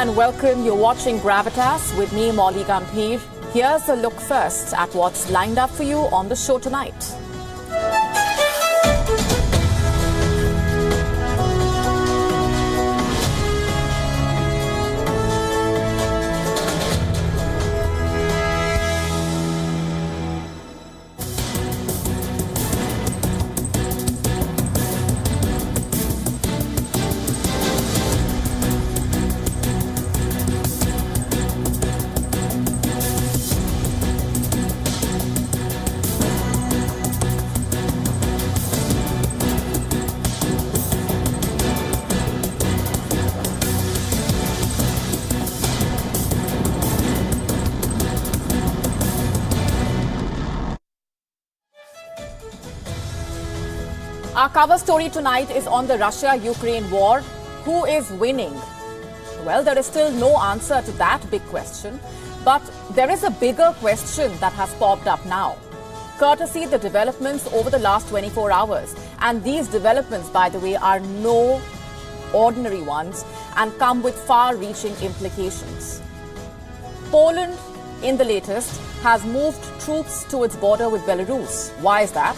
and welcome. You're watching Gravitas with me, Molly Gambhir. Here's a look first at what's lined up for you on the show tonight. Our cover story tonight is on the Russia-Ukraine war. Who is winning? Well, there is still no answer to that big question. But there is a bigger question that has popped up now, courtesy the developments over the last 24 hours. And these developments, by the way, are no ordinary ones and come with far-reaching implications. Poland, in the latest, has moved troops to its border with Belarus. Why is that?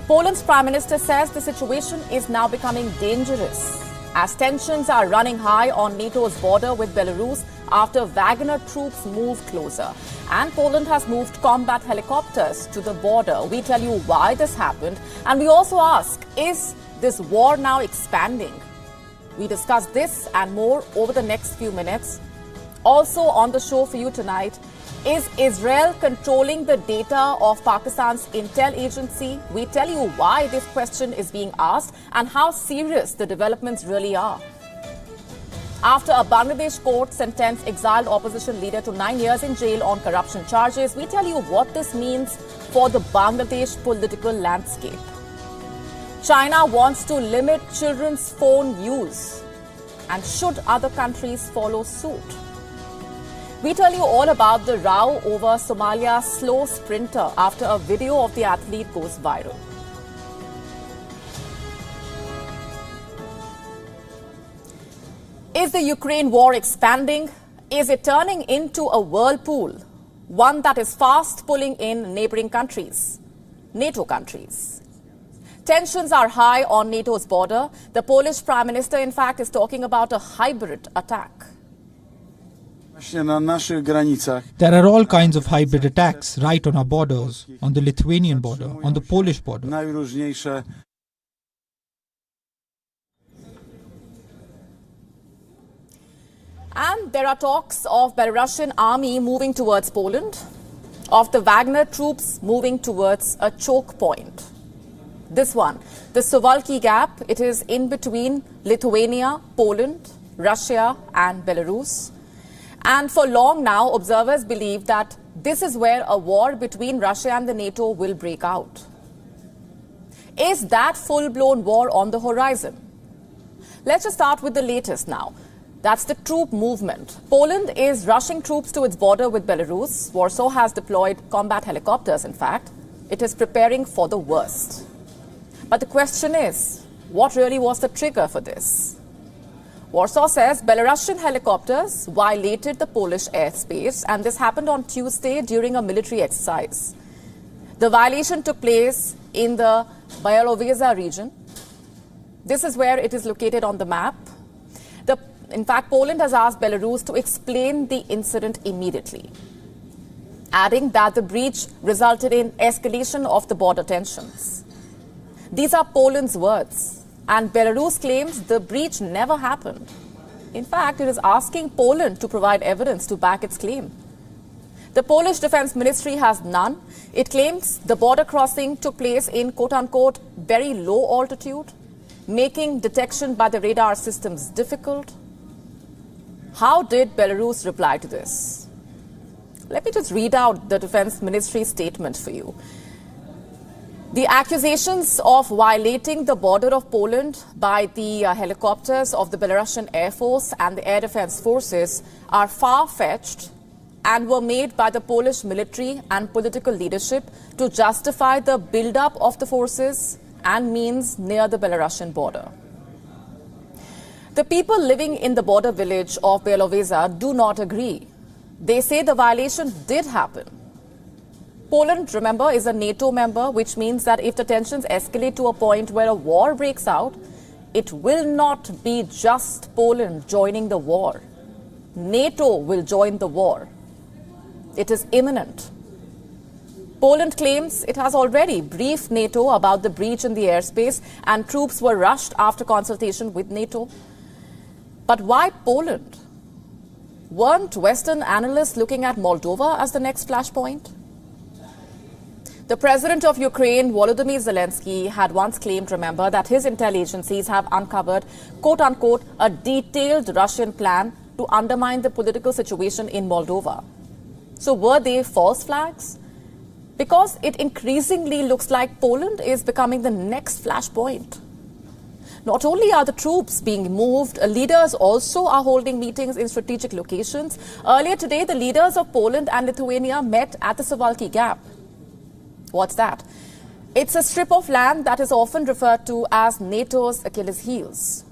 Poland's Prime Minister says the situation is now becoming dangerous as tensions are running high on NATO's border with Belarus after Wagner troops move closer. And Poland has moved combat helicopters to the border. We tell you why this happened, and we also ask, is this war now expanding? We discuss this and more over the next few minutes. Also on the show for you tonight, is Israel controlling the data of Pakistan's intel agency? We tell you why this question is being asked and how serious the developments really are. After a Bangladesh court sentenced exiled opposition leader to 9 years in jail on corruption charges, we tell you what this means for the Bangladesh political landscape. China wants to limit children's phone use, and should other countries follow suit? We tell you all about the row over Somalia's slow sprinter after a video of the athlete goes viral. Is the Ukraine war expanding? Is it turning into a whirlpool, one that is fast pulling in neighboring countries, NATO countries? Tensions are high on NATO's border. The Polish Prime Minister, in fact, is talking about a hybrid attack. There are all kinds of hybrid attacks right on our borders, on the Lithuanian border, on the Polish border. And there are talks of Belarusian army moving towards Poland, of the Wagner troops moving towards a choke point. This one, the Suwalki Gap, it is in between Lithuania, Poland, Russia and Belarus. And for long now, observers believe that this is where a war between Russia and the NATO will break out. Is that full-blown war on the horizon? Let's just start with the latest now. That's the troop movement. Poland is rushing troops to its border with Belarus. Warsaw has deployed combat helicopters, in fact. It is preparing for the worst. But the question is, what really was the trigger for this? Warsaw says Belarusian helicopters violated the Polish airspace, and this happened on Tuesday during a military exercise. The violation took place in the Belaruss region. This is where it is located on the map. In fact, Poland has asked Belarus to explain the incident immediately, adding that the breach resulted in escalation of the border tensions. These are Poland's words. And Belarus claims the breach never happened. In fact, it is asking Poland to provide evidence to back its claim. The Polish Defense Ministry has none. It claims the border crossing took place in quote-unquote very low altitude, making detection by the radar systems difficult. How did Belarus reply to this? Let me just read out the Defense Ministry statement for you. The accusations of violating the border of Poland by the helicopters of the Belarusian Air Force and the Air Defense Forces are far-fetched and were made by the Polish military and political leadership to justify the build-up of the forces and means near the Belarusian border. The people living in the border village of Belarus do not agree. They say the violation did happen. Poland, remember, is a NATO member, which means that if the tensions escalate to a point where a war breaks out, it will not be just Poland joining the war. NATO will join the war. It is imminent. Poland claims it has already briefed NATO about the breach in the airspace and troops were rushed after consultation with NATO. But why Poland? Weren't Western analysts looking at Moldova as the next flashpoint? The president of Ukraine, Volodymyr Zelensky, had once claimed, remember, that his intel agencies have uncovered, quote-unquote, a detailed Russian plan to undermine the political situation in Moldova. So were they false flags? Because it increasingly looks like Poland is becoming the next flashpoint. Not only are the troops being moved, leaders also are holding meetings in strategic locations. Earlier today, the leaders of Poland and Lithuania met at the Suwalki Gap. What's that? It's a strip of land that is often referred to as NATO's Achilles heels,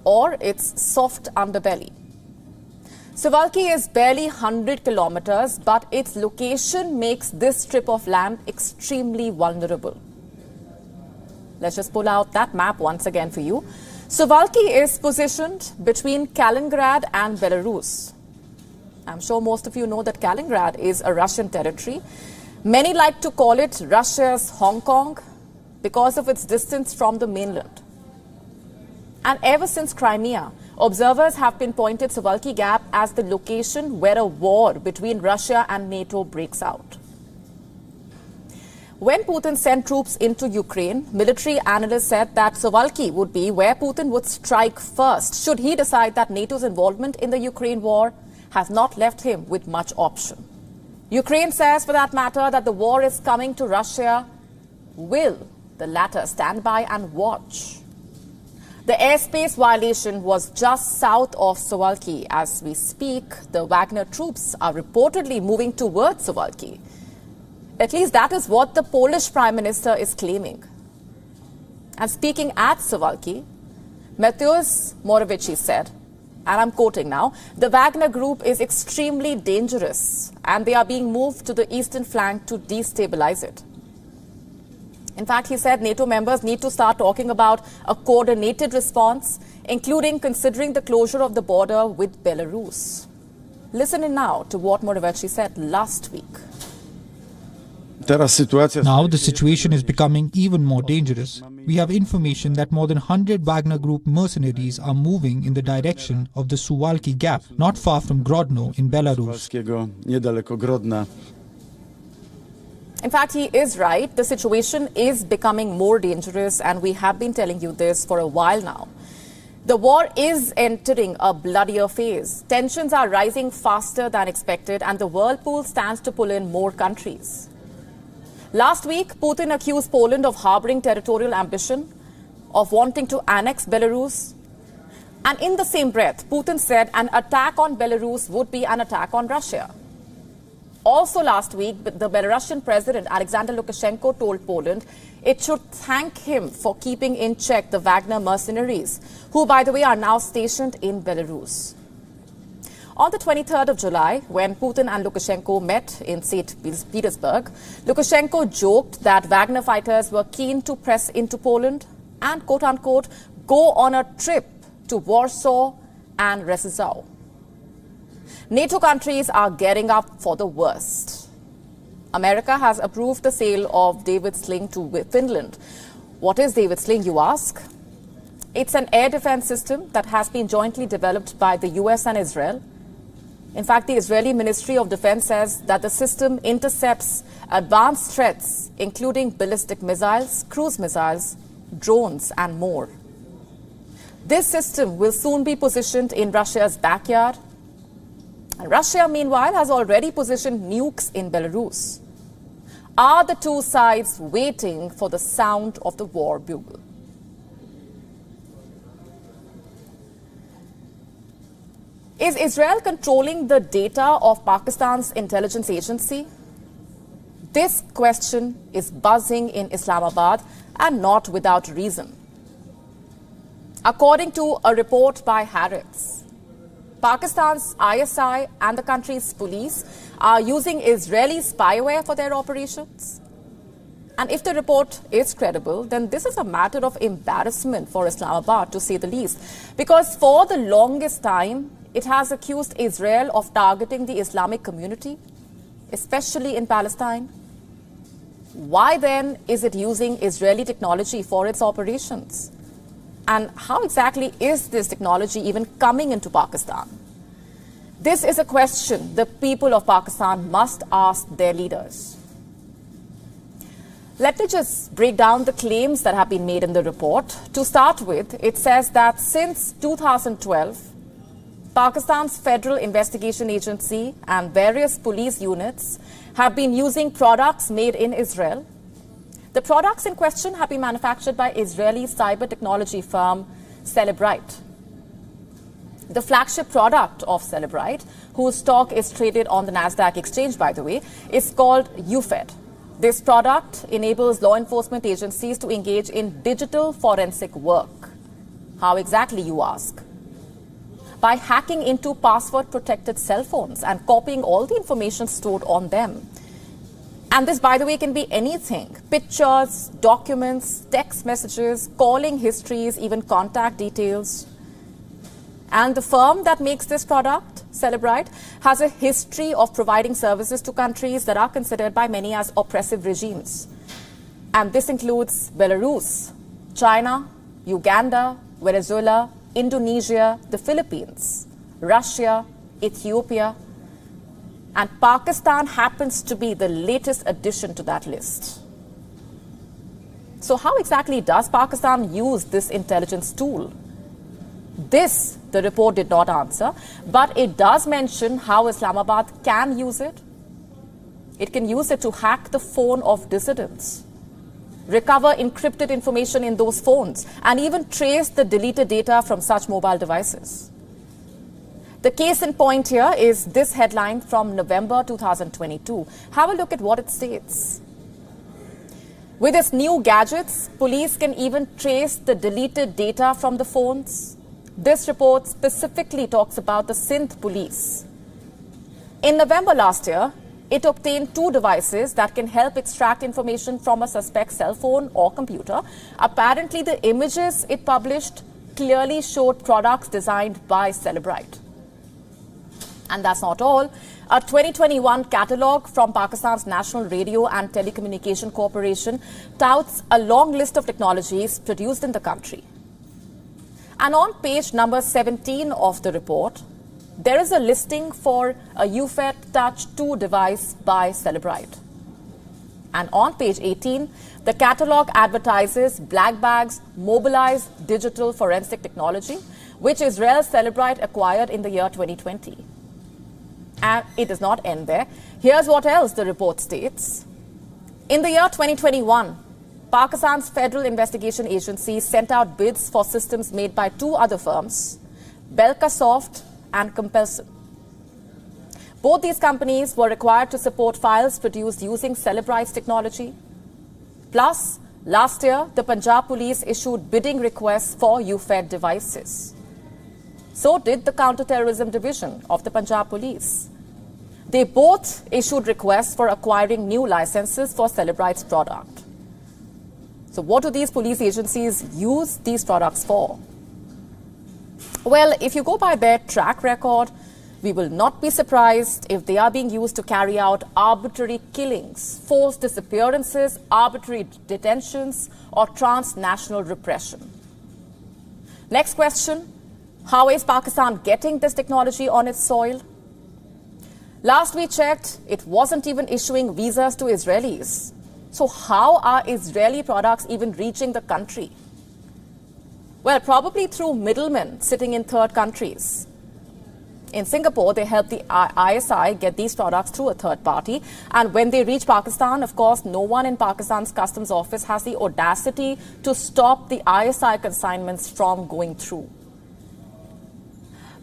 or its soft underbelly. Suwalki is barely 100 kilometers, but its location makes this strip of land extremely vulnerable. Let's just pull out that map once again for you. Suwalki is positioned between Kaliningrad and Belarus. I'm sure most of you know that Kaliningrad is a Russian territory. Many like to call it Russia's Hong Kong because of its distance from the mainland. And ever since Crimea, observers have pinpointed Suwalki Gap as the location where a war between Russia and NATO breaks out. When Putin sent troops into Ukraine, military analysts said that Suwalki would be where Putin would strike first, should he decide that NATO's involvement in the Ukraine war has not left him with much option. Ukraine says, for that matter, that the war is coming to Russia. Will the latter stand by and watch? The airspace violation was just south of Suwalki. As we speak, the Wagner troops are reportedly moving towards Suwalki. At least that is what the Polish Prime Minister is claiming. And speaking at Suwalki, Mateusz Morawiecki said, and I'm quoting now, the Wagner group is extremely dangerous and they are being moved to the eastern flank to destabilize it. In fact, he said NATO members need to start talking about a coordinated response, including considering the closure of the border with Belarus. Listen in now to what Morawiecki said last week. Now the situation is becoming even more dangerous. We have information that more than 100 Wagner Group mercenaries are moving in the direction of the Suwalki Gap, not far from Grodno in Belarus. In fact, he is right. The situation is becoming more dangerous, and we have been telling you this for a while now. The war is entering a bloodier phase. Tensions are rising faster than expected, and the whirlpool stands to pull in more countries. Last week, Putin accused Poland of harboring territorial ambition, of wanting to annex Belarus. And in the same breath, Putin said an attack on Belarus would be an attack on Russia. Also last week, the Belarusian president, Alexander Lukashenko, told Poland it should thank him for keeping in check the Wagner mercenaries, who, by the way, are now stationed in Belarus. On the 23rd of July, when Putin and Lukashenko met in St. Petersburg, Lukashenko joked that Wagner fighters were keen to press into Poland and, quote-unquote, go on a trip to Warsaw and Rzeszów. NATO countries are gearing up for the worst. America has approved the sale of David Sling to Finland. What is David Sling, you ask? It's an air defense system that has been jointly developed by the US and Israel. In fact, the Israeli Ministry of Defense says that the system intercepts advanced threats, including ballistic missiles, cruise missiles, drones, and more. This system will soon be positioned in Russia's backyard. And Russia, meanwhile, has already positioned nukes in Belarus. Are the two sides waiting for the sound of the war bugle? Is Israel controlling the data of Pakistan's intelligence agency? This question is buzzing in Islamabad, and not without reason. According to a report by Harrods, Pakistan's ISI and the country's police are using Israeli spyware for their operations. And if the report is credible, then this is a matter of embarrassment for Islamabad, to say the least, because for the longest time, it has accused Israel of targeting the Islamic community, especially in Palestine. Why then is it using Israeli technology for its operations? And how exactly is this technology even coming into Pakistan? This is a question the people of Pakistan must ask their leaders. Let me just break down the claims that have been made in the report. To start with, it says that since 2012, Pakistan's Federal Investigation Agency and various police units have been using products made in Israel. The products in question have been manufactured by Israeli cyber technology firm Celebrite. The flagship product of Celebrite, whose stock is traded on the Nasdaq exchange, by the way, is called UFED. This product enables law enforcement agencies to engage in digital forensic work. How exactly, you ask? By hacking into password-protected cell phones and copying all the information stored on them. And this, by the way, can be anything: pictures, documents, text messages, calling histories, even contact details. And the firm that makes this product, Celebrite, has a history of providing services to countries that are considered by many as oppressive regimes. And this includes Belarus, China, Uganda, Venezuela, Indonesia, the Philippines, Russia, Ethiopia, and Pakistan happens to be the latest addition to that list. So how exactly does Pakistan use this intelligence tool? This, the report did not answer, but it does mention how Islamabad can use it. It can use it to hack the phone of dissidents, recover encrypted information in those phones, and even trace the deleted data from such mobile devices. The case in point here is this headline from November 2022. Have a look at what it states. With its new gadgets, police can even trace the deleted data from the phones. This report specifically talks about the Sindh police. In November last year, it obtained 2 devices that can help extract information from a suspect's cell phone or computer. Apparently, the images it published clearly showed products designed by Celebrite. And that's not all. A 2021 catalogue from Pakistan's National Radio and Telecommunication Corporation touts a long list of technologies produced in the country. And on page number 17 of the report, there is a listing for a UFED Touch 2 device by Celebrite. And on page 18, the catalogue advertises Black Bag's mobilized digital forensic technology, which Israel's Celebrite acquired in the year 2020. And it does not end there. Here's what else the report states. In the year 2021, Pakistan's Federal Investigation Agency sent out bids for systems made by 2 other firms, Belkasoft and Compelson. Both these companies were required to support files produced using Celebrite's technology. Plus, last year, the Punjab police issued bidding requests for UFED devices. So did the Counterterrorism Division of the Punjab Police. They both issued requests for acquiring new licenses for Celebrite's product. So what do these police agencies use these products for? Well, if you go by their track record, we will not be surprised if they are being used to carry out arbitrary killings, forced disappearances, arbitrary detentions, or transnational repression. Next question, how is Pakistan getting this technology on its soil? Last we checked, it wasn't even issuing visas to Israelis. So how are Israeli products even reaching the country? Well, probably through middlemen sitting in third countries. In Singapore, they help the ISI get these products through a third party. And when they reach Pakistan, of course, no one in Pakistan's customs office has the audacity to stop the ISI consignments from going through.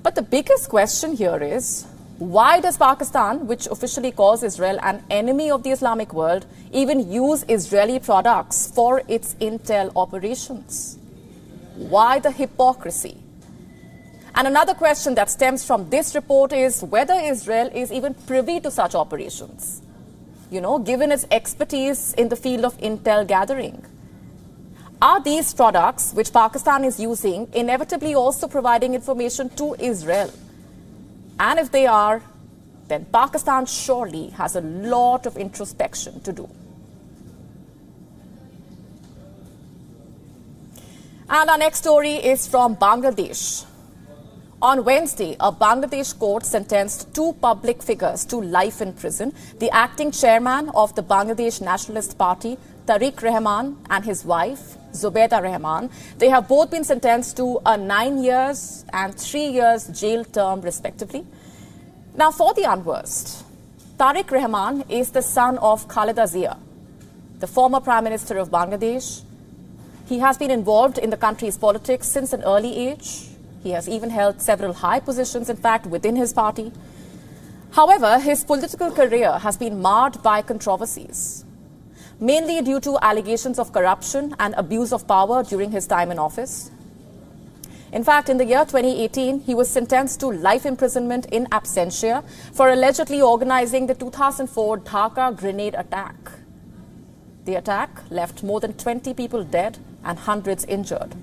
But the biggest question here is, why does Pakistan, which officially calls Israel an enemy of the Islamic world, even use Israeli products for its intel operations? Why the hypocrisy? And another question that stems from this report is whether Israel is even privy to such operations, given its expertise in the field of intel gathering. Are these products which Pakistan is using inevitably also providing information to Israel? And if they are, then Pakistan surely has a lot of introspection to do. And our next story is from Bangladesh. On Wednesday, a Bangladesh court sentenced two public figures to life in prison, the acting chairman of the Bangladesh Nationalist Party, Tariq Rahman, and his wife, Zubaida Rahman. They have both been sentenced to a 9 years and 3 years jail term, respectively. Now, for the unversed, Tariq Rahman is the son of Khaleda Zia, the former Prime Minister of Bangladesh. He has been involved in the country's politics since an early age. He has even held several high positions, in fact, within his party. However, his political career has been marred by controversies, mainly due to allegations of corruption and abuse of power during his time in office. In fact, in the year 2018, he was sentenced to life imprisonment in absentia for allegedly organizing the 2004 Dhaka grenade attack. The attack left more than 20 people dead and hundreds injured.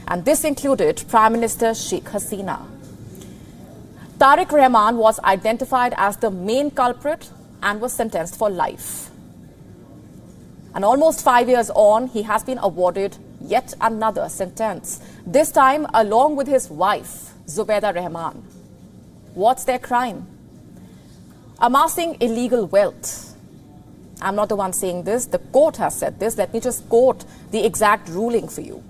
And this included Prime Minister Sheikh Hasina. Tariq Rahman was identified as the main culprit and was sentenced for life. And almost 5 years on, he has been awarded yet another sentence, this time along with his wife, Zubaida Rahman. What's their crime? Amassing illegal wealth. I'm not the one saying this. The court has said this. Let me just quote the exact ruling for you.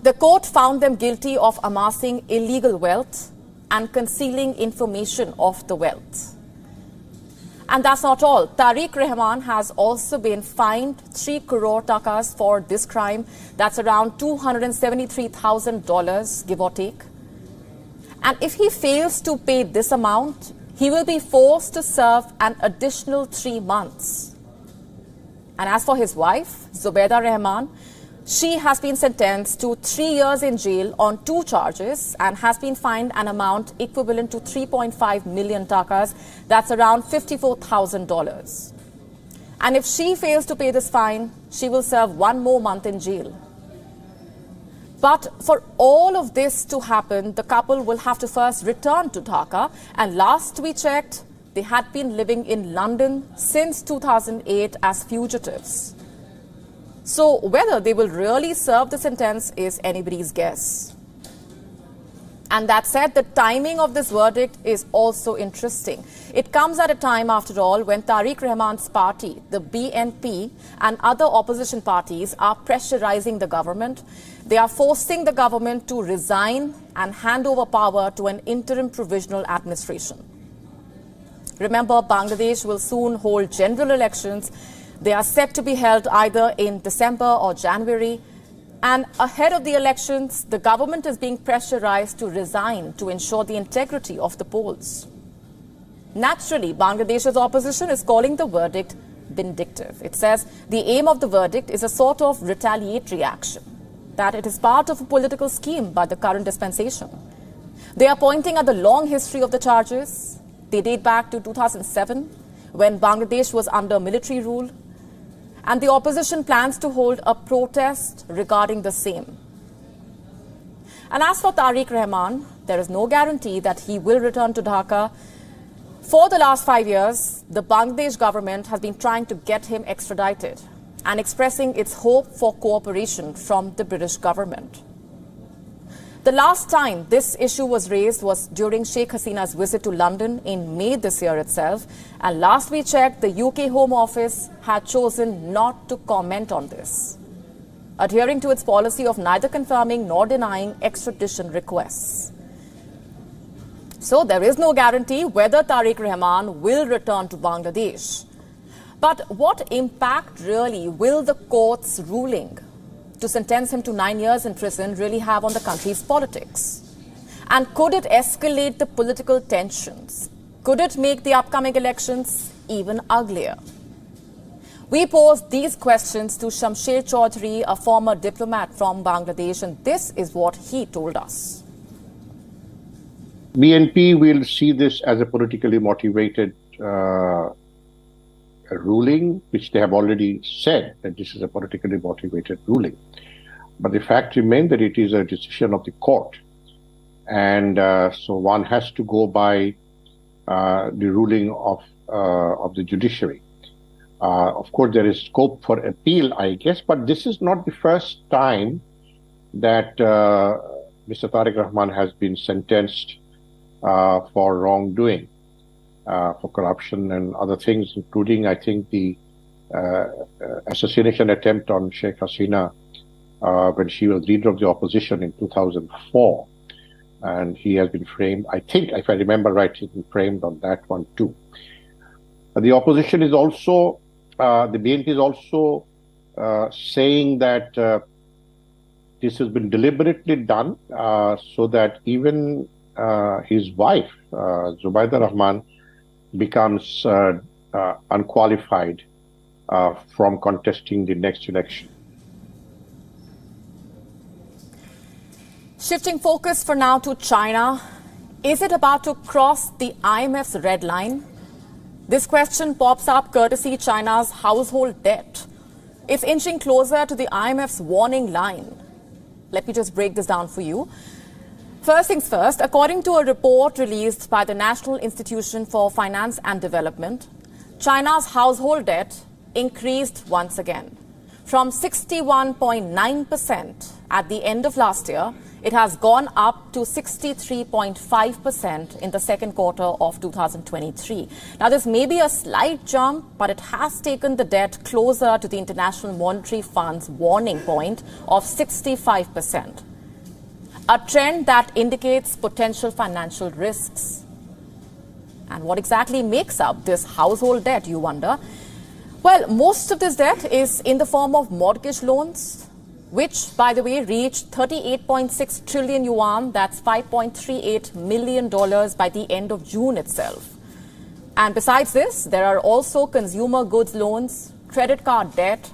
The court found them guilty of amassing illegal wealth and concealing information of the wealth. And that's not all. Tariq Rahman has also been fined 3 crore takas for this crime. That's around $273,000, give or take. And if he fails to pay this amount, he will be forced to serve an additional 3 months. And as for his wife, Zubaida Rahman, she has been sentenced to 3 years in jail on 2 charges and has been fined an amount equivalent to 3.5 million takas. That's around $54,000. And if she fails to pay this fine, she will serve 1 more month in jail. But for all of this to happen, the couple will have to first return to Dhaka. And last we checked, they had been living in London since 2008 as fugitives. So whether they will really serve the sentence is anybody's guess. And that said, the timing of this verdict is also interesting. It comes at a time, after all, when Tariq Rahman's party, the BNP, and other opposition parties are pressurizing the government. They are forcing the government to resign and hand over power to an interim provisional administration. Remember, Bangladesh will soon hold general elections. They are set to be held either in December or January. And ahead of the elections, the government is being pressurized to resign to ensure the integrity of the polls. Naturally, Bangladesh's opposition is calling the verdict vindictive. It says the aim of the verdict is a sort of retaliatory action, that it is part of a political scheme by the current dispensation. They are pointing at the long history of the charges. They date back to 2007, when Bangladesh was under military rule. And the opposition plans to hold a protest regarding the same. And as for Tariq Rahman, there is no guarantee that he will return to Dhaka. For the last 5 years, the Bangladesh government has been trying to get him extradited and expressing its hope for cooperation from the British government. The last time this issue was raised was during Sheikh Hasina's visit to London in May this year itself. And last we checked, the UK Home Office had chosen not to comment on this, adhering to its policy of neither confirming nor denying extradition requests. So there is no guarantee whether Tariq Rahman will return to Bangladesh. But what impact really will the court's ruling to sentence him to 9 years in prison really have on the country's politics? And could it escalate the political tensions? Could it make the upcoming elections even uglier? We posed these questions to Shamsher Chaudhary, a former diplomat from Bangladesh, and this is what he told us. BNP will see this as a politically motivated ruling, which they have already said that this is a politically motivated ruling. But the fact remains that it is a decision of the court. And so one has to go by the ruling of the judiciary. Of course, there is scope for appeal, I guess, but this is not the first time that Mr. Tariq Rahman has been sentenced for wrongdoing, for corruption and other things, including, I think, the assassination attempt on Sheikh Hasina when she was leader of the opposition in 2004. And he has been framed, I think, if I remember right, he's been framed on that one too. The opposition is also, the BNP is also saying that this has been deliberately done so that even his wife, Zubaida Rahman, becomes unqualified from contesting the next election. Shifting focus for now to China, is it about to cross the IMF's red line? This question pops up courtesy China's household debt. It's inching closer to the IMF's warning line. Let me just break this down for you. First things first, according to a report released by the National Institution for Finance and Development, China's household debt increased once again. From 61.9% at the end of last year, it has gone up to 63.5% in the second quarter of 2023. Now, this may be a slight jump, but it has taken the debt closer to the International Monetary Fund's warning point of 65%. A trend that indicates potential financial risks. And what exactly makes up this household debt, you wonder? Well, most of this debt is in the form of mortgage loans, which, by the way, reached 38.6 trillion yuan, that's $5.38 million by the end of June itself. And besides this, there are also consumer goods loans, credit card debt,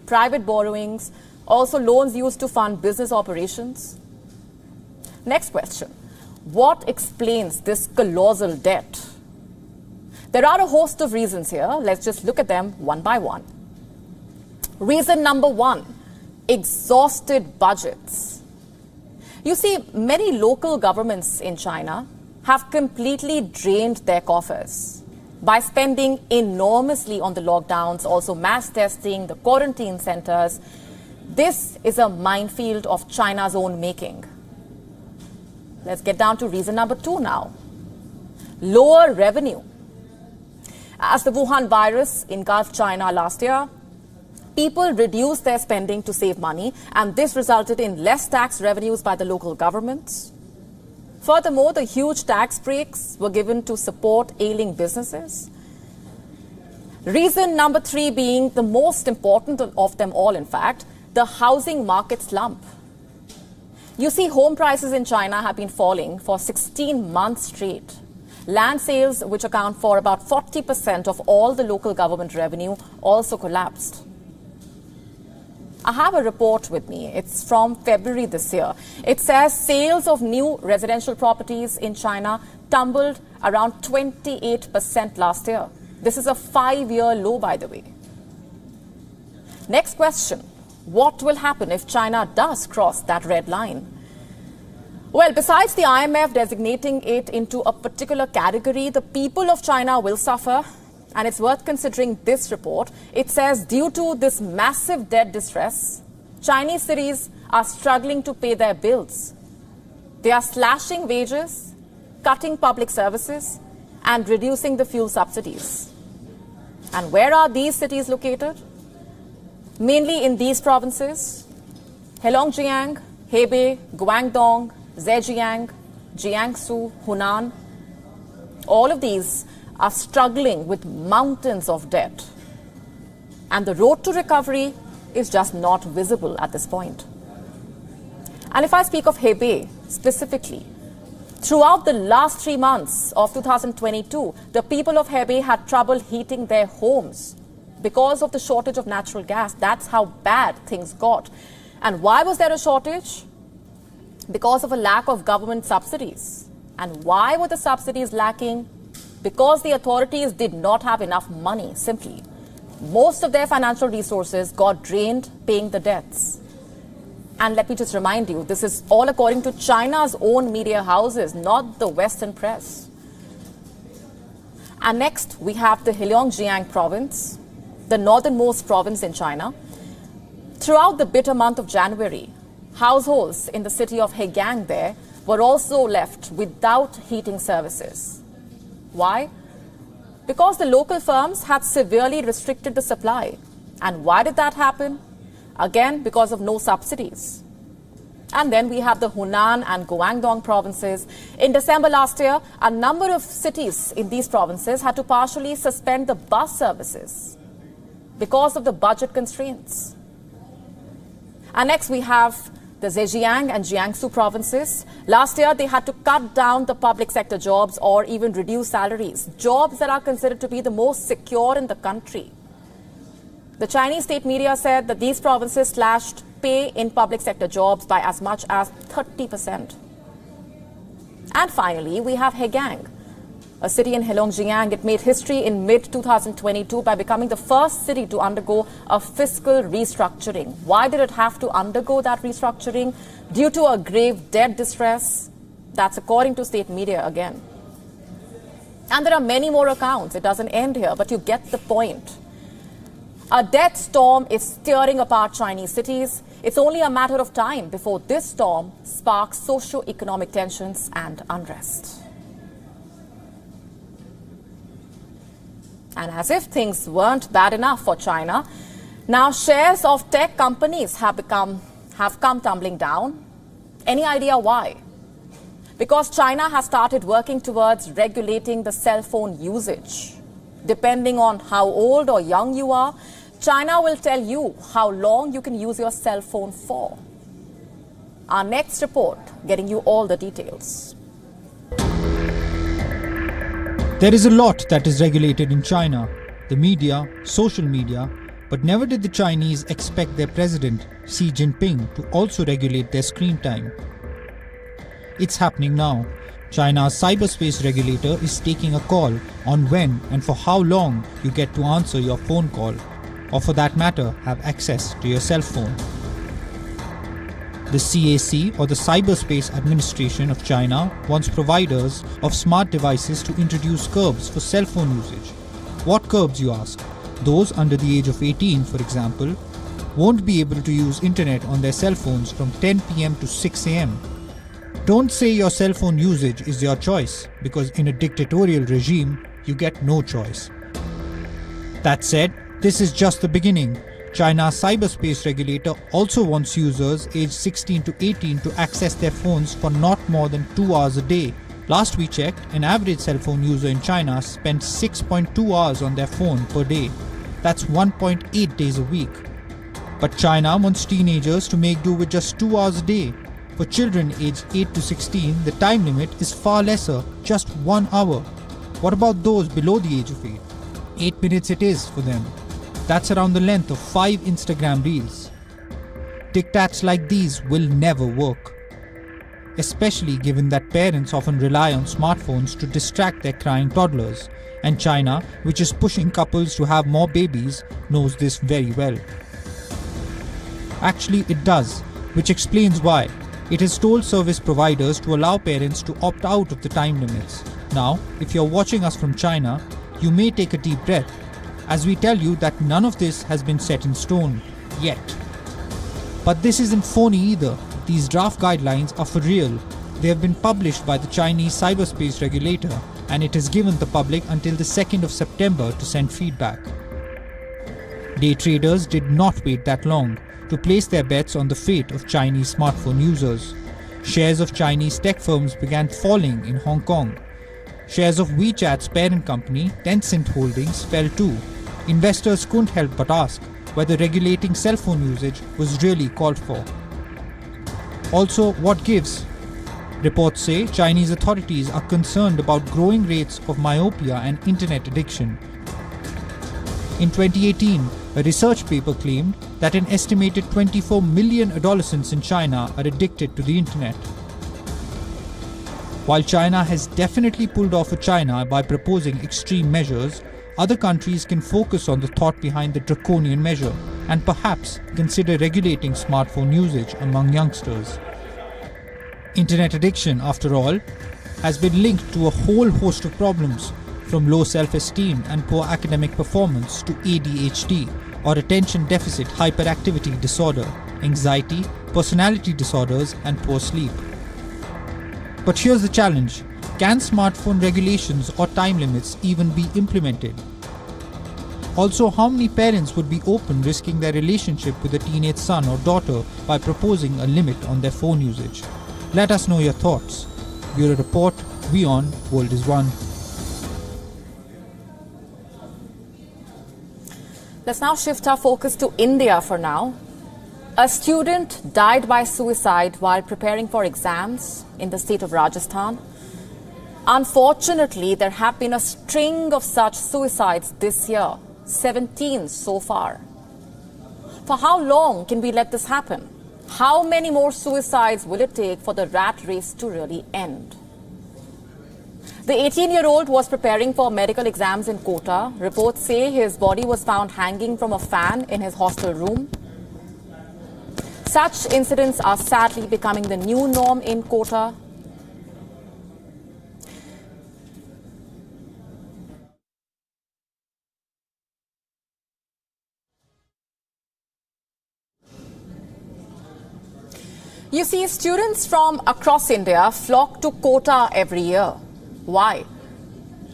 private borrowings, also loans used to fund business operations. Next question. What explains this colossal debt? There are a host of reasons here. Let's just look at them one by one. Reason number one, exhausted budgets. You see, many local governments in China have completely drained their coffers by spending enormously on the lockdowns, also mass testing, the quarantine centers. This is a minefield of China's own making. Let's get down to reason number two now. Lower revenue. As the Wuhan virus engulfed China last year, people reduced their spending to save money, and this resulted in less tax revenues by the local governments. Furthermore, the huge tax breaks were given to support ailing businesses. Reason number three being the most important of them all, in fact, the housing market slump. You see, home prices in China have been falling for 16 months straight. Land sales, which account for about 40% of all the local government revenue, also collapsed. I have a report with me. It's from February this year. It says sales of new residential properties in China tumbled around 28% last year. This is a 5-year low, by the way. Next question. What will happen if China does cross that red line? Well, besides the IMF designating it into a particular category, the people of China will suffer. And it's worth considering this report. It says due to this massive debt distress, Chinese cities are struggling to pay their bills. They are slashing wages, cutting public services, and reducing the fuel subsidies. And where are these cities located? Mainly in these provinces: Heilongjiang, Hebei, Guangdong, Zhejiang, Jiangsu, Hunan. All of these are struggling with mountains of debt. And the road to recovery is just not visible at this point. And if I speak of Hebei specifically, throughout the last 3 months of 2022, the people of Hebei had trouble heating their homes. because of the shortage of natural gas. That's how bad things got. And why was there a shortage? Because of a lack of government subsidies. And why were the subsidies lacking? Because the authorities did not have enough money, simply. Most of their financial resources got drained paying the debts. And let me just remind you, this is all according to China's own media houses, not the Western press. And next, we have the Heilongjiang province, the northernmost province in China. Throughout the bitter month of January, households in the city of Hegang there were also left without heating services. Why? Because the local firms had severely restricted the supply. And why did that happen? Again, because of no subsidies. And then we have the Hunan and Guangdong provinces. In December last year, a number of cities in these provinces had to partially suspend the bus services because of the budget constraints. And next we have the Zhejiang and Jiangsu provinces. Last year, they had to cut down the public sector jobs or even reduce salaries, jobs that are considered to be the most secure in the country. The Chinese state media said that these provinces slashed pay in public sector jobs by as much as 30%. And finally, we have Hegang, a city in Heilongjiang. It made history in mid-2022 by becoming the first city to undergo a fiscal restructuring. Why did it have to undergo that restructuring? Due to a grave debt distress. That's according to state media again. And there are many more accounts. It doesn't end here, but you get the point. A debt storm is tearing apart Chinese cities. It's only a matter of time before this storm sparks socio-economic tensions and unrest. And as if things weren't bad enough for China, now shares of tech companies have come tumbling down. Any idea why? Because China has started working towards regulating the cell phone usage. Depending on how old or young you are, China will tell you how long you can use your cell phone for. Our next report getting you all the details. There is a lot that is regulated in China, the media, social media, but never did the Chinese expect their president, Xi Jinping, to also regulate their screen time. It's happening now. China's cyberspace regulator is taking a call on when and for how long you get to answer your phone call, or for that matter, have access to your cell phone. The CAC, or the Cyberspace Administration of China, wants providers of smart devices to introduce curbs for cell phone usage. What curbs, you ask? Those under the age of 18, for example, won't be able to use internet on their cell phones from 10 p.m. to 6 a.m. Don't say your cell phone usage is your choice, because in a dictatorial regime, you get no choice. That said, this is just the beginning. China's cyberspace regulator also wants users aged 16 to 18 to access their phones for not more than 2 hours a day. Last we checked, an average cell phone user in China spent 6.2 hours on their phone per day. That's 1.8 days a week. But China wants teenagers to make do with just 2 hours a day. For children aged 8 to 16, the time limit is far lesser, just 1 hour. What about those below the age of 8? 8 minutes it is for them. That's around the length of 5 Instagram reels. Diktats like these will never work. Especially given that parents often rely on smartphones to distract their crying toddlers. And China, which is pushing couples to have more babies, knows this very well. Actually, it does, which explains why. It has told service providers to allow parents to opt out of the time limits. Now, if you're watching us from China, you may take a deep breath, as we tell you that none of this has been set in stone, yet. But this isn't phony either. These draft guidelines are for real. They have been published by the Chinese cyberspace regulator, and it has given the public until the 2nd of September to send feedback. Day traders did not wait that long to place their bets on the fate of Chinese smartphone users. Shares of Chinese tech firms began falling in Hong Kong. Shares of WeChat's parent company, Tencent Holdings, fell too. Investors couldn't help but ask whether regulating cell phone usage was really called for. Also, what gives? Reports say Chinese authorities are concerned about growing rates of myopia and internet addiction. In 2018, a research paper claimed that an estimated 24 million adolescents in China are addicted to the internet. While China has definitely pulled off a China by proposing extreme measures, other countries can focus on the thought behind the draconian measure and perhaps consider regulating smartphone usage among youngsters. Internet addiction, after all, has been linked to a whole host of problems, from low self-esteem and poor academic performance to ADHD or attention deficit hyperactivity disorder, anxiety, personality disorders and poor sleep. But here's the challenge. Can smartphone regulations or time limits even be implemented? Also, how many parents would be open risking their relationship with a teenage son or daughter by proposing a limit on their phone usage? Let us know your thoughts. Bureau Report, WION, World is One. Let's now shift our focus to India for now. A student died by suicide while preparing for exams in the state of Rajasthan. Unfortunately, there have been a string of such suicides this year, 17 so far. For how long can we let this happen? How many more suicides will it take for the rat race to really end? The 18-year-old was preparing for medical exams in Kota. Reports say his body was found hanging from a fan in his hostel room. Such incidents are sadly becoming the new norm in Kota. You see, students from across India flock to Kota every year. Why?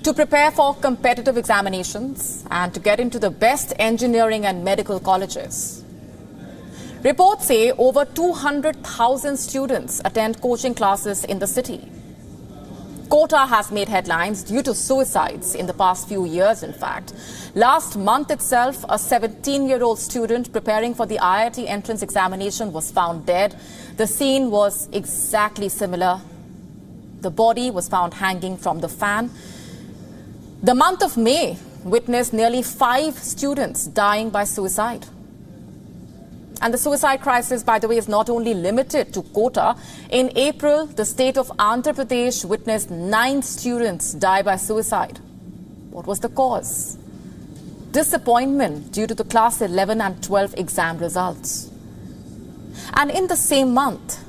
To prepare for competitive examinations and to get into the best engineering and medical colleges. Reports say over 200,000 students attend coaching classes in the city. Kota has made headlines due to suicides in the past few years, in fact. Last month itself, a 17-year-old student preparing for the IIT entrance examination was found dead. The scene was exactly similar. The body was found hanging from the fan. The month of May witnessed nearly 5 students dying by suicide. And the suicide crisis, by the way, is not only limited to Kota. In April, the state of Andhra Pradesh witnessed 9 students die by suicide. What was the cause? Disappointment due to the class 11 and 12 exam results. And in the same month,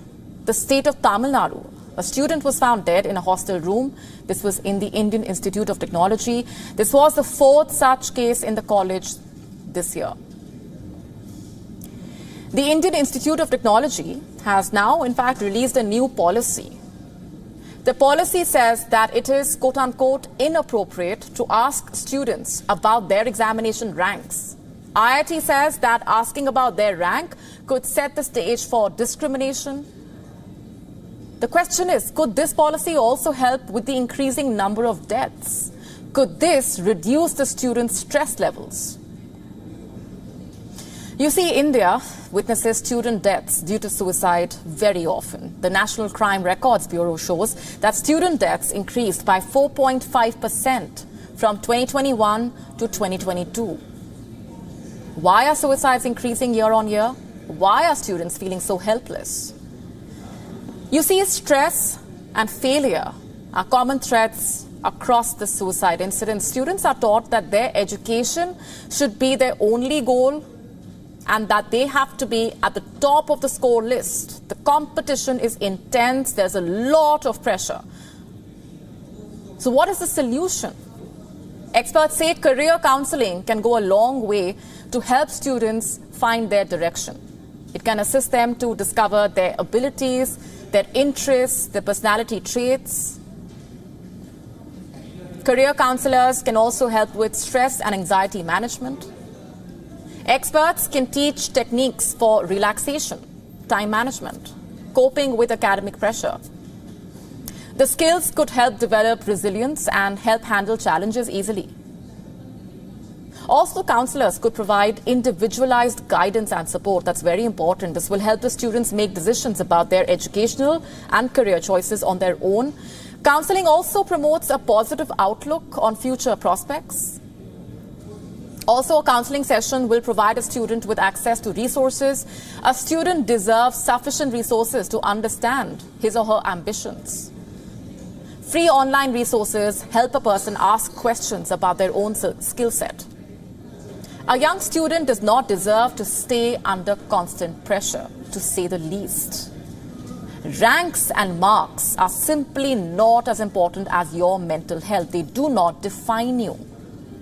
the state of Tamil Nadu, a student was found dead in a hostel room. This was in the Indian Institute of Technology. This was the 4th such case in the college this year. The Indian Institute of Technology has now, in fact, released a new policy. The policy says that it is, quote-unquote, inappropriate to ask students about their examination ranks. IIT says that asking about their rank could set the stage for discrimination. The question is, could this policy also help with the increasing number of deaths? Could this reduce the students' stress levels? You see, India witnesses student deaths due to suicide very often. The National Crime Records Bureau shows that student deaths increased by 4.5% from 2021 to 2022. Why are suicides increasing year on year? Why are students feeling so helpless? You see, stress and failure are common threads across the suicide incidents. Students are taught that their education should be their only goal and that they have to be at the top of the score list. The competition is intense. There's a lot of pressure. So what is the solution? Experts say career counseling can go a long way to help students find their direction. It can assist them to discover their abilities, their interests, their personality traits. Career counselors can also help with stress and anxiety management. Experts can teach techniques for relaxation, time management, coping with academic pressure. The skills could help develop resilience and help handle challenges easily. Also, counselors could provide individualized guidance and support. That's very important. This will help the students make decisions about their educational and career choices on their own. Counseling also promotes a positive outlook on future prospects. Also, a counseling session will provide a student with access to resources. A student deserves sufficient resources to understand his or her ambitions. Free online resources help a person ask questions about their own skill set. A young student does not deserve to stay under constant pressure, to say the least. Ranks and marks are simply not as important as your mental health. They do not define you.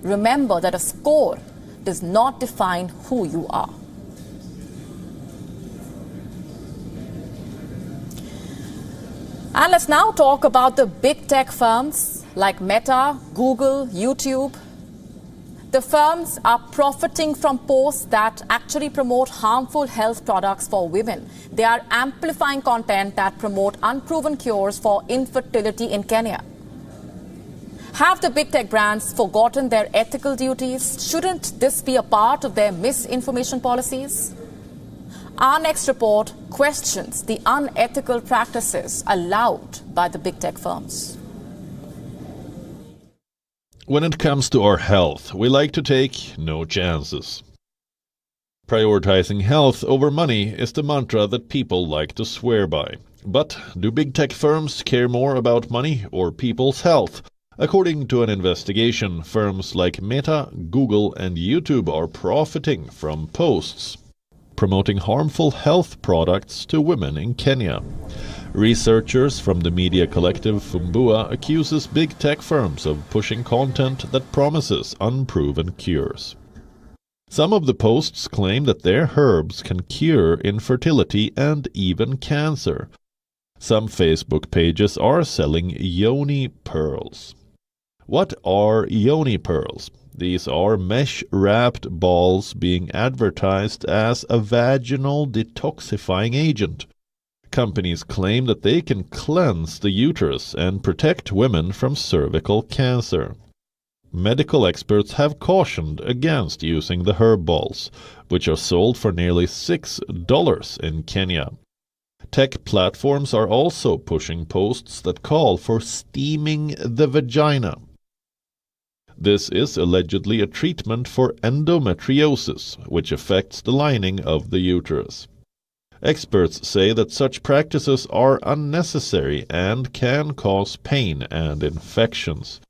Remember that a score does not define who you are. And let's now talk about the big tech firms like Meta, Google, YouTube. The firms are profiting from posts that actually promote harmful health products for women. They are amplifying content that promote unproven cures for infertility in Kenya. Have the big tech brands forgotten their ethical duties? Shouldn't this be a part of their misinformation policies? Our next report questions the unethical practices allowed by the big tech firms. When it comes to our health, we like to take no chances. Prioritizing health over money is the mantra that people like to swear by. But do big tech firms care more about money or people's health? According to an investigation, firms like Meta, Google, and YouTube are profiting from posts promoting harmful health products to women in Kenya. Researchers from the media collective Fumbua accuses big tech firms of pushing content that promises unproven cures. Some of the posts claim that their herbs can cure infertility and even cancer. Some Facebook pages are selling yoni pearls. What are yoni pearls? These are mesh-wrapped balls being advertised as a vaginal detoxifying agent. Companies claim that they can cleanse the uterus and protect women from cervical cancer. Medical experts have cautioned against using the herb balls, which are sold for nearly $6 in Kenya. Tech platforms are also pushing posts that call for steaming the vagina. This is allegedly a treatment for endometriosis, which affects the lining of the uterus. Experts say that such practices are unnecessary and can cause pain and infections.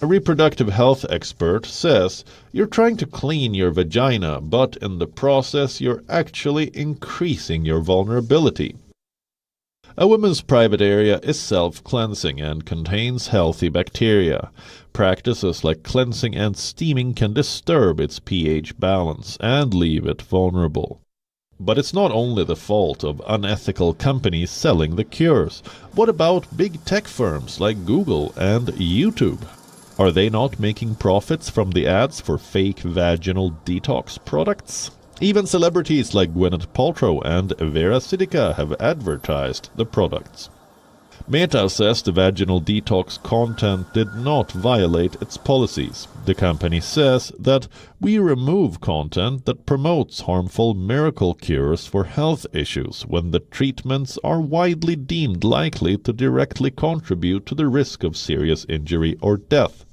A reproductive health expert says you're trying to clean your vagina, but in the process you're actually increasing your vulnerability. A woman's private area is self-cleansing and contains healthy bacteria. Practices like cleansing and steaming can disturb its pH balance and leave it vulnerable. But it's not only the fault of unethical companies selling the cures. What about big tech firms like Google and YouTube? Are they not making profits from the ads for fake vaginal detox products? Even celebrities like Gwyneth Paltrow and Vera Sidika have advertised the products. Meta says the vaginal detox content did not violate its policies. The company says that we remove content that promotes harmful miracle cures for health issues when the treatments are widely deemed likely to directly contribute to the risk of serious injury or death.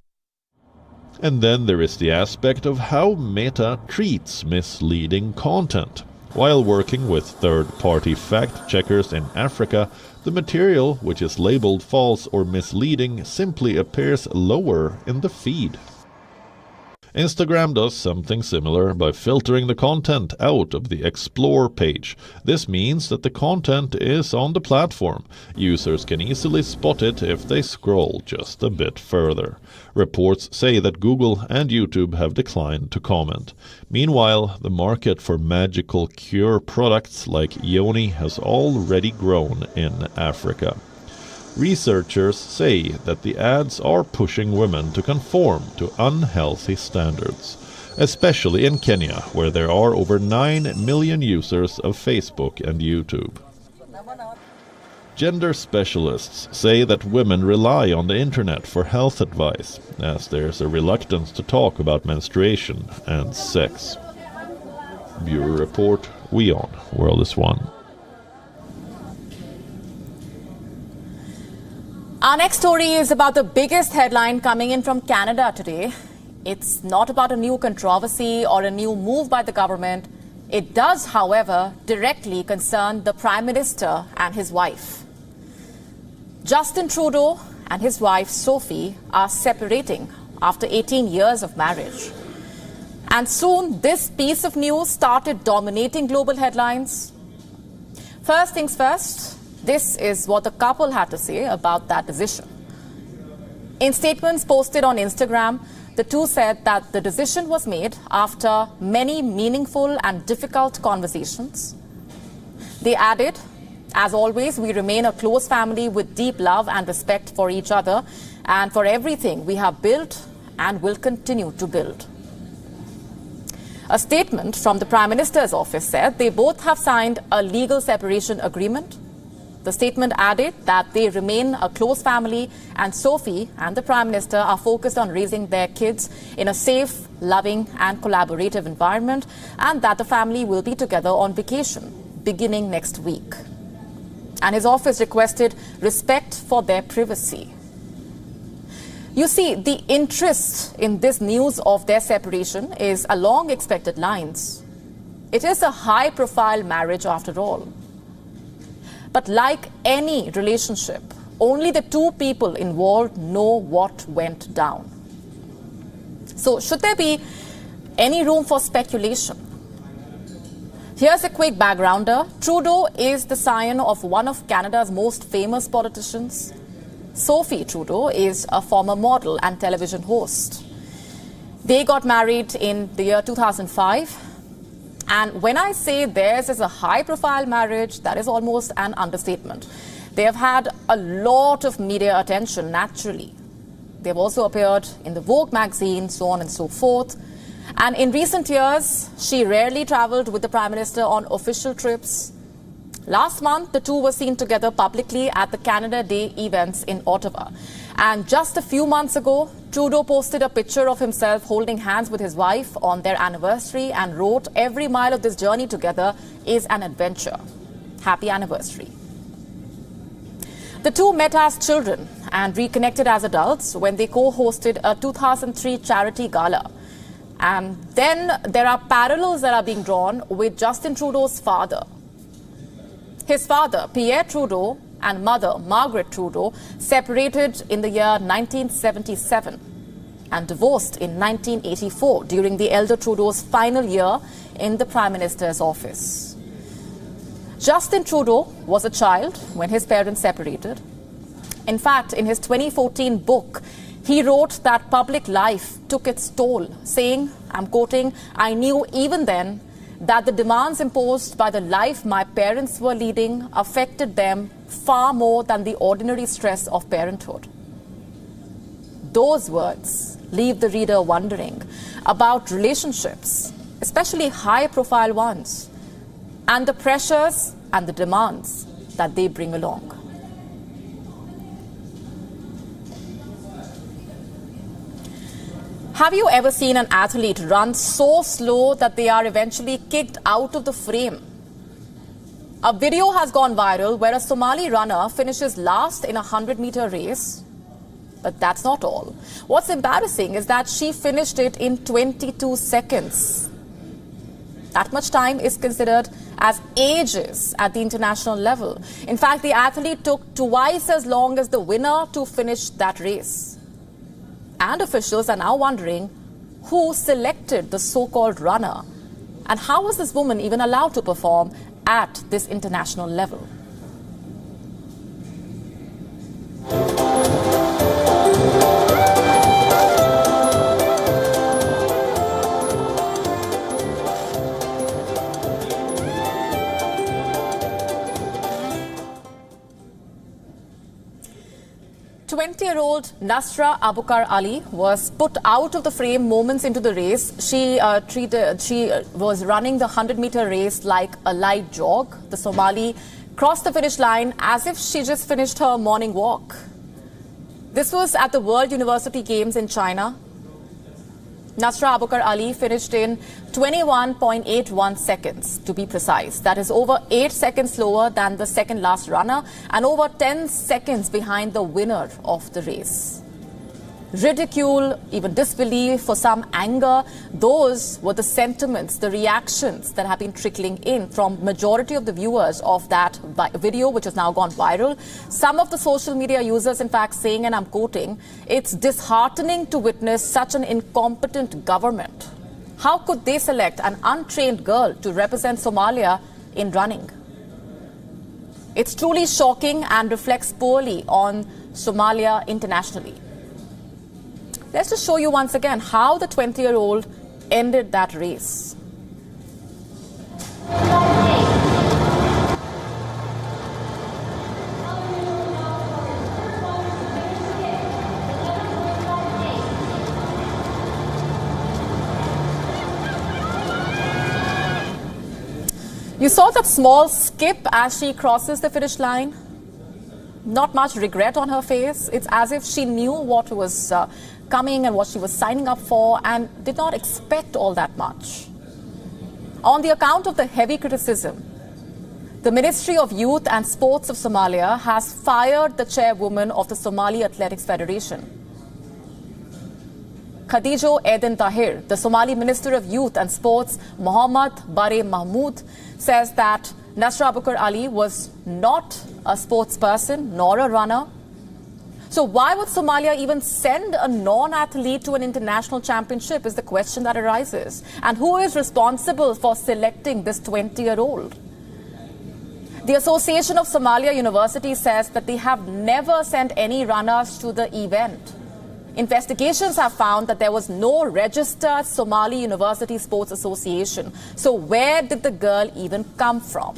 And then there is the aspect of how Meta treats misleading content. While working with third-party fact-checkers in Africa, the material, which is labeled false or misleading, simply appears lower in the feed. Instagram does something similar by filtering the content out of the Explore page. This means that the content is on the platform. Users can easily spot it if they scroll just a bit further. Reports say that Google and YouTube have declined to comment. Meanwhile, the market for magical cure products like yoni has already grown in Africa. Researchers say that the ads are pushing women to conform to unhealthy standards, especially in Kenya, where there are over 9 million users of Facebook and YouTube. Gender specialists say that women rely on the internet for health advice, as there's a reluctance to talk about menstruation and sex. Bureau Report, WION, World is One. Our next story is about the biggest headline coming in from Canada today. It's not about a new controversy or a new move by the government. It does, however, directly concern the Prime Minister and his wife. Justin Trudeau and his wife Sophie are separating after 18 years of marriage. And soon this piece of news started dominating global headlines. First things first, this is what the couple had to say about that decision. In statements posted on Instagram, the two said that the decision was made after many meaningful and difficult conversations. They added, as always, we remain a close family with deep love and respect for each other and for everything we have built and will continue to build. A statement from the Prime Minister's office said they both have signed a legal separation agreement. The statement added that they remain a close family and Sophie and the Prime Minister are focused on raising their kids in a safe, loving and collaborative environment, and that the family will be together on vacation beginning next week. And his office requested respect for their privacy. You see, the interest in this news of their separation is along expected lines. It is a high-profile marriage after all. But like any relationship, only the two people involved know what went down. So should there be any room for speculation? Here's a quick backgrounder. Trudeau is the scion of one of Canada's most famous politicians. Sophie Trudeau is a former model and television host. They got married in the year 2005. And when I say theirs is a high-profile marriage, that is almost an understatement. They have had a lot of media attention, naturally. They've also appeared in the Vogue magazine, so on and so forth. And in recent years, she rarely traveled with the Prime Minister on official trips. Last month, the two were seen together publicly at the Canada Day events in Ottawa. And just a few months ago, Trudeau posted a picture of himself holding hands with his wife on their anniversary and wrote, "Every mile of this journey together is an adventure. Happy anniversary." The two met as children and reconnected as adults when they co-hosted a 2003 charity gala. And then there are parallels that are being drawn with Justin Trudeau's father. His father, Pierre Trudeau, and mother, Margaret Trudeau, separated in the year 1977 and divorced in 1984 during the elder Trudeau's final year in the Prime Minister's office. Justin Trudeau was a child when his parents separated. In fact, in his 2014 book, he wrote that public life took its toll, saying, I'm quoting, "I knew even then that the demands imposed by the life my parents were leading affected them far more than the ordinary stress of parenthood." Those words leave the reader wondering about relationships, especially high-profile ones, and the pressures and the demands that they bring along. Have you ever seen an athlete run so slow that they are eventually kicked out of the frame? A video has gone viral where a Somali runner finishes last in a 100-meter race. But that's not all. What's embarrassing is that she finished it in 22 seconds. That much time is considered as ages at the international level. In fact, the athlete took twice as long as the winner to finish that race. And officials are now wondering who selected the so-called runner and how was this woman even allowed to perform at this international level. 20-year-old Nasra Abukar Ali was put out of the frame moments into the race. She was running the 100-meter race like a light jog. The Somali crossed the finish line as if she just finished her morning walk. This was at the World University Games in China. Nasra Abukar Ali finished in 21.81 seconds, to be precise. That is over 8 seconds slower than the second last runner and over 10 seconds behind the winner of the race. ridicule, even disbelief, for some anger. Those were the sentiments, the reactions that have been trickling in from majority of the viewers of that video, which has now gone viral. Some of the social media users, in fact, saying, and I'm quoting, "It's disheartening to witness such an incompetent government. How could they select an untrained girl to represent Somalia in running? It's truly shocking and reflects poorly on Somalia internationally." Let's just show you once again how the 20-year-old ended that race. You saw that small skip as she crosses the finish line. Not much regret on her face. It's as if she knew what was coming and what she was signing up for and did not expect all that much. On the account of the heavy criticism, the Ministry of Youth and Sports of Somalia has fired the chairwoman of the Somali Athletics Federation. Khadijo Eden Tahir, the Somali Minister of Youth and Sports, Mohammad Bare Mahmoud, says that Nasra Abukar Ali was not a sports person nor a runner. So why would Somalia even send a non-athlete to an international championship is the question that arises. And who is responsible for selecting this 20-year-old? The Association of Somalia Universities says that they have never sent any runners to the event. Investigations have found that there was no registered Somali University Sports Association. So where did the girl even come from?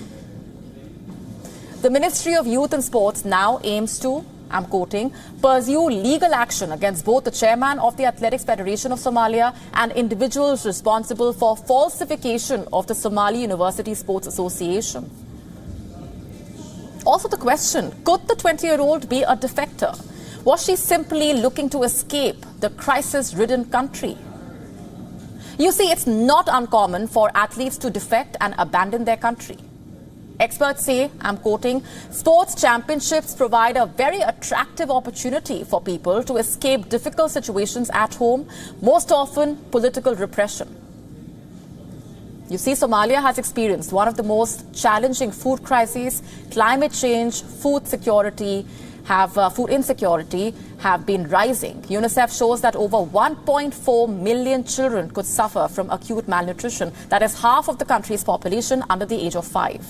The Ministry of Youth and Sports now aims to, I'm quoting, pursue legal action against both the chairman of the Athletics Federation of Somalia and individuals responsible for falsification of the Somali University Sports Association. Also the question, could the 20-year-old be a defector? Was she simply looking to escape the crisis-ridden country? You see, it's not uncommon for athletes to defect and abandon their country. Experts say, I'm quoting, sports championships provide a very attractive opportunity for people to escape difficult situations at home, most often political repression. You see, Somalia has experienced one of the most challenging food crises. Climate change, food insecurity have been rising. UNICEF shows that over 1.4 million children could suffer from acute malnutrition. That is half of the country's population under the age of 5.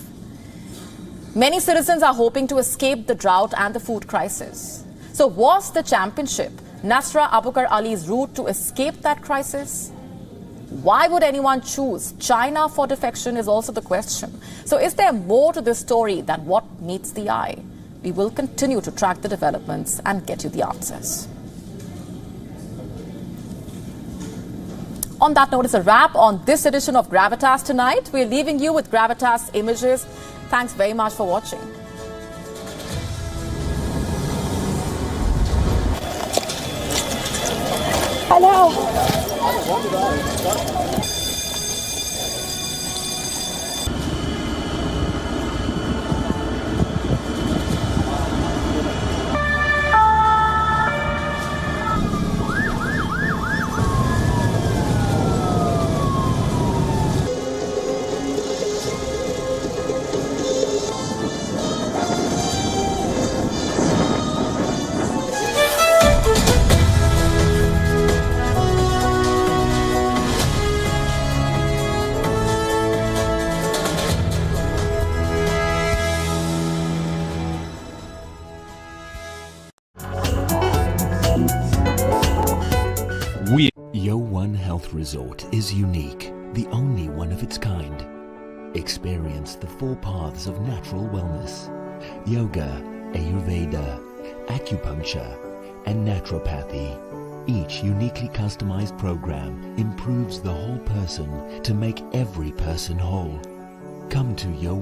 Many citizens are hoping to escape the drought and the food crisis. So was the championship Nasra Abukar Ali's route to escape that crisis? Why would anyone choose China for defection is also the question. So is there more to this story than what meets the eye? We will continue to track the developments and get you the answers. On that note, it's a wrap on this edition of Gravitas tonight. We're leaving you with Gravitas images. Thanks very much for watching. Hello. WION Health Resort is unique, the only one of its kind. Experience the 4 paths of natural wellness: yoga, Ayurveda, acupuncture, and naturopathy. Each uniquely customized program improves the whole person to make every person whole. Come to WION.